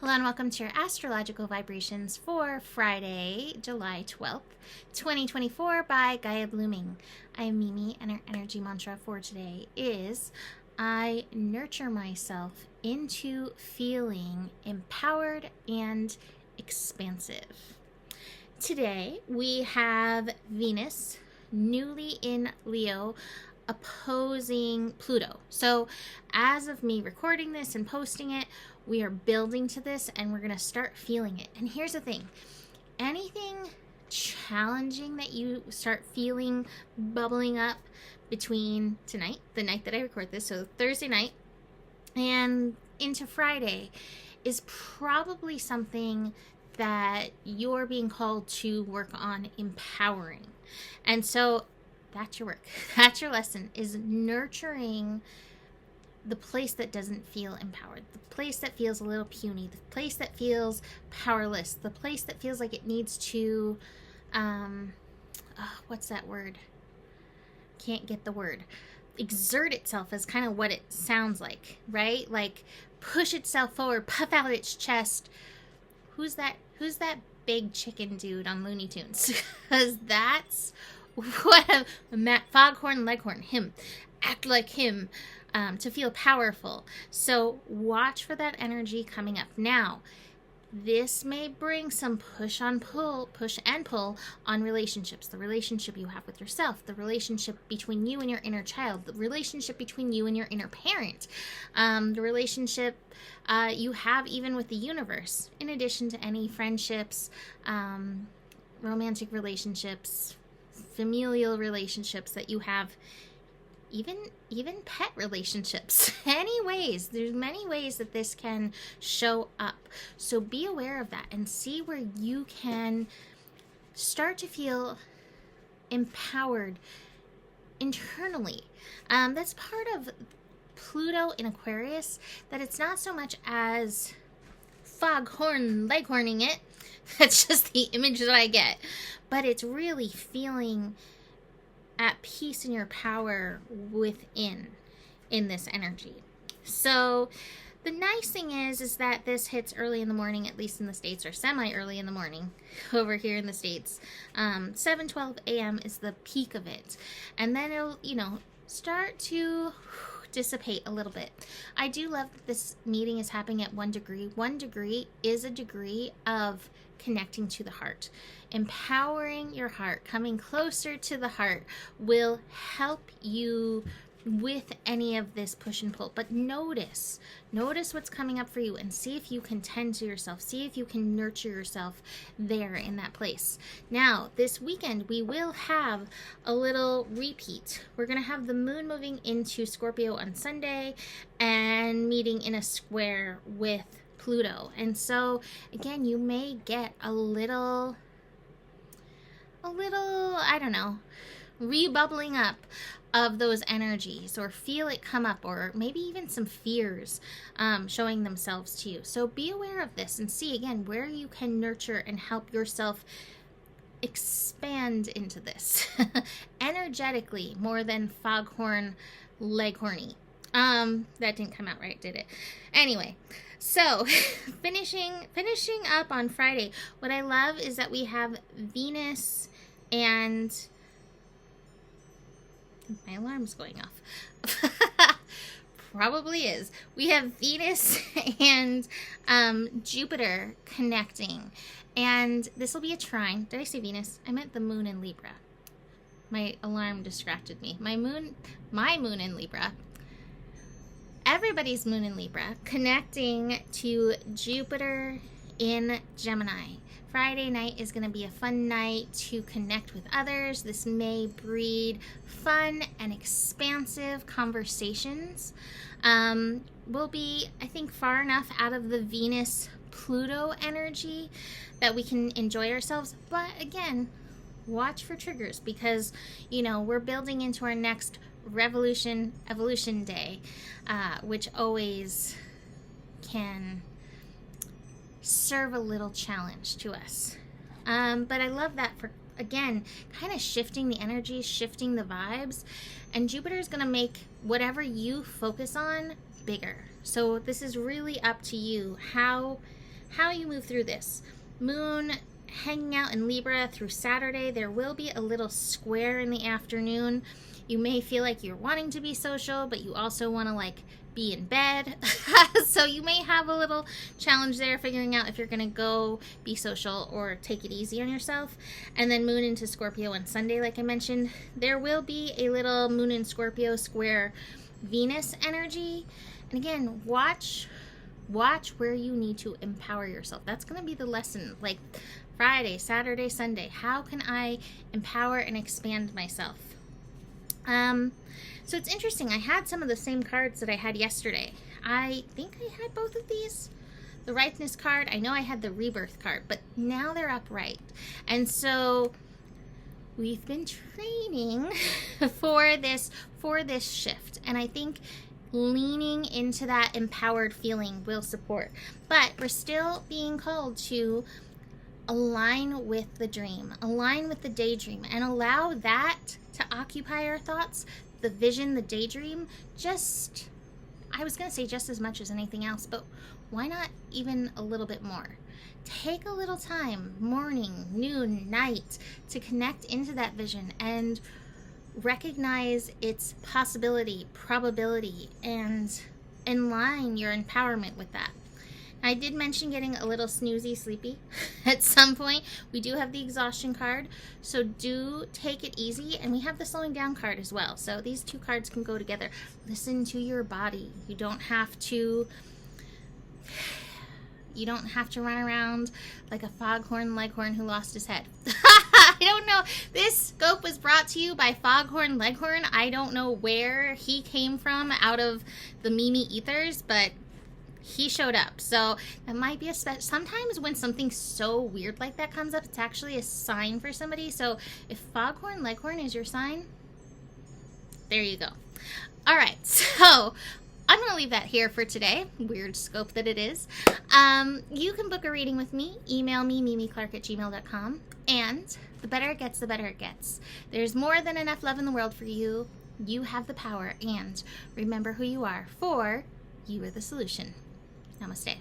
Hello and welcome to your astrological vibrations for Friday, July 12th, 2024 by Gaia Blooming. I am Mimi and our energy mantra for today is I nurture myself into feeling empowered and expansive. Today we have Venus newly in Leo opposing Pluto. So as of me recording this and posting it, we are building to this and we're going to start feeling it. And here's the thing, anything challenging that you start feeling bubbling up between tonight, the night that I record this, so Thursday night, and into Friday, is probably something that you're being called to work on empowering. And so that's your work. That's your lesson, is nurturing the place that doesn't feel empowered, the place that feels a little puny, the place that feels powerless, the place that feels like it needs to, what's that word? Can't get the word. Exert itself is kind of what it sounds like, right? Like push itself forward, puff out its chest. Who's that big chicken dude on Looney Tunes? Because that's what Matt Foghorn Leghorn, him. Act like him. To feel powerful. So watch for that energy coming up. Now, this may bring some push and pull on relationships. The relationship you have with yourself, the relationship between you and your inner child, the relationship between you and your inner parent, the relationship you have even with the universe, in addition to any friendships, romantic relationships, familial relationships that you have, even pet relationships. There's many ways that this can show up. So be aware of that and see where you can start to feel empowered internally. That's part of Pluto in Aquarius, that it's not so much as foghorn leghorning it. That's just the image that I get. But it's really feeling at peace in your power within in this energy. So the nice thing is that this hits early in the morning, at least in the States, or semi-early in the morning over here in the States. 7:12 a.m. is the peak of it. And then it'll, start to dissipate a little bit. I do love that this meeting is happening at 1 degree. 1 degree is a degree of connecting to the heart. Empowering your heart, coming closer to the heart, will help you with any of this push and pull. But notice what's coming up for you and see if you can tend to yourself. See if you can nurture yourself there in that place. Now, this weekend, we will have a little repeat. We're going to have the moon moving into Scorpio on Sunday and meeting in a square with Pluto. And so, again, you may get a little, I don't know, rebubbling up of those energies, or feel it come up, or maybe even some fears showing themselves to you. So be aware of this and see again where you can nurture and help yourself expand into this energetically, more than foghorn leghorny. That didn't come out right, did it? Anyway, so finishing up on Friday, what I love is that we have Venus and my alarm's going off. Probably is. We have Venus and Jupiter connecting. And this will be a trine. Did I say Venus? I meant the moon in Libra. My alarm distracted me. My moon in Libra. Everybody's moon in Libra connecting to Jupiter in Gemini. Friday night is going to be a fun night to connect with others. This may breed fun and expansive conversations. We'll be, I think, far enough out of the Venus-Pluto energy that we can enjoy ourselves. But again, watch for triggers, because, we're building into our next evolution day, which always can serve a little challenge to us. But I love that for, again, kind of shifting the energy, shifting the vibes. And Jupiter is going to make whatever you focus on bigger. So this is really up to you. How how you move through this. Moon hanging out in Libra through Saturday. There will be a little square in the afternoon. You may feel like you're wanting to be social, but you also want to like be in bed. So you may have a little challenge there figuring out if you're going to go be social or take it easy on yourself. And then Moon into Scorpio on Sunday, like I mentioned. There will be a little Moon in Scorpio square Venus energy. And again, watch where you need to empower yourself. That's going to be the lesson. Like Friday, Saturday, Sunday. How can I empower and expand myself? So it's interesting. I had some of the same cards that I had yesterday. I think I had both of these. The Ripeness card. I know I had the Rebirth card, but now they're upright. And so we've been training for this shift. And I think leaning into that empowered feeling will support. But we're still being called to align with the dream, align with the daydream, and allow that to occupy our thoughts, the vision, the daydream, I was going to say just as much as anything else, but why not even a little bit more? Take a little time, morning, noon, night, to connect into that vision and recognize its possibility, probability, and align your empowerment with that. I did mention getting a little snoozy, sleepy at some point. We do have the exhaustion card, so do take it easy. And we have the slowing down card as well. So these two cards can go together. Listen to your body. You don't have to run around like a foghorn leghorn who lost his head. I don't know. This scope was brought to you by Foghorn Leghorn. I don't know where he came from out of the Mimi ethers, but he showed up. So that might be sometimes when something so weird like that comes up, it's actually a sign for somebody. So if Foghorn Leghorn is your sign, there you go. All right, so I'm going to leave that here for today. Weird scope that it is. You can book a reading with me. Email me, mimiclark@gmail.com. And the better it gets, the better it gets. There's more than enough love in the world for you. You have the power. And remember who you are, for you are the solution. Namaste.